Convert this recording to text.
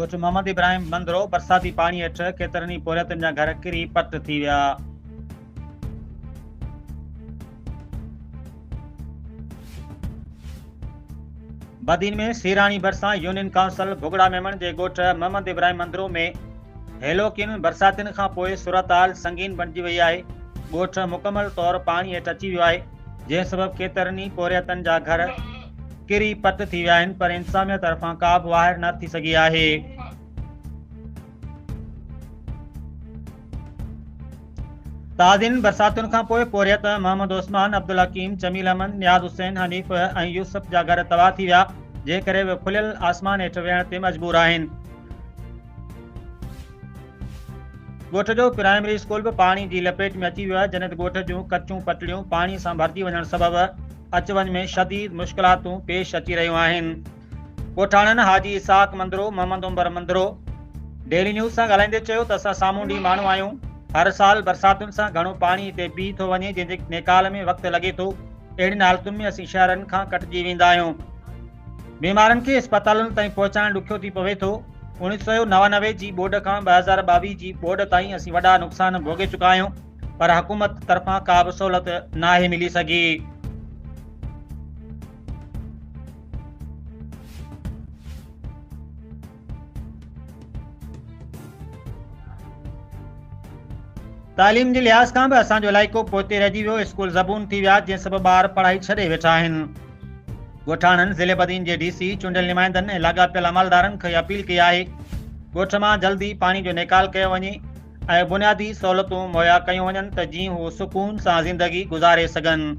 ॻोठ मोहम्मद इब्राहिम मंदरो बरसाती पाणी हेठि केतिरनि ई पोरियतनि जा घर किरी पट थी विया। बदीन में सीराणी भरिसां यूनियन काउंसिल भुगड़ा मेमण जे ॻोठ मोहम्मद इब्राहिम मंदरो में हेलोकिन बरसातियुनि खां पोइ सूरतहाल संगीन बणिजी वई आहे। ॻोठ मुकमल तौरु पाणी हेठि अची वियो आहे, जंहिं सबबि केतिरनि ई पोरियतनि जा घर किरी पट थी विया आहिनि, पर इंतिज़ामिया तरफ़ां का बि वाहिर न थी सघी आहे। ताज़िन बरसातुनि खां पोइ पोरियत मोहम्मद उस्मान, अब्दुल हकीम, जमील अहमद, नियाज़ हुसैन, हनीफ़ ऐं यूसुफ जा घर तबाह थी विया, जंहिं करे उहे खुलियल आसमान हेठि वेहण ते मजबूर आहिनि। ॻोठ जो प्राइमरी स्कूल बि पाणी जी लपेट में अची वियो आहे, जॾहिं त ॻोठ जूं कचूं पटड़ियूं पाणी सां भरिजी वञण सबबि अच वञ में शदीद मुश्किलातूं पेश अची रहियूं आहिनि। ॻोठाणनि हाजी इसाक मंदरो, मोहम्मद उमर मंदरो डेली न्यूज़ सां ॻाल्हाईंदे चयो त असां सामुंडी माण्हू आहियूं। हर साल बरसातुनि सां घणो पाणी हिते बीह थो वञे, जंहिंजे नेकाल में वक़्तु लॻे थो। अहिड़ियुनि हालतुनि में असीं शहरनि खां कटिजी वेंदा आहियूं। बीमारनि खे अस्पतालुनि ताईं पहुचाइण ॾुखियो थी पवे थो। 1999 जी ॿोॾ खां 2022 जी ॿोॾ ताईं असीं वॾा नुक़सान भोॻे चुका आहियूं, पर हुकूमत तरफ़ां का बि सहूलियत नाहे मिली सघी। तालीम जे लिहाज़ खां बि असांजो इलाइक़ो पोइते रहिजी वियो। स्कूल ज़बून थी विया, जंहिं सबबि ॿार पढ़ाई छॾे वेठा आहिनि। ॻोठाणनि ज़िले बदीन जे DC, चूंडियल नुमाइंदनि ऐं लाॻापियल अमलदारनि खे अपील कई आहे ॻोठ मां जल्दी पाणी जो निकाल कयो वञे ऐं बुनियादी सहूलियतूं मुहैया कयूं वञनि त जीअं हू सुकून सां ज़िंदगी गुज़ारे सघनि।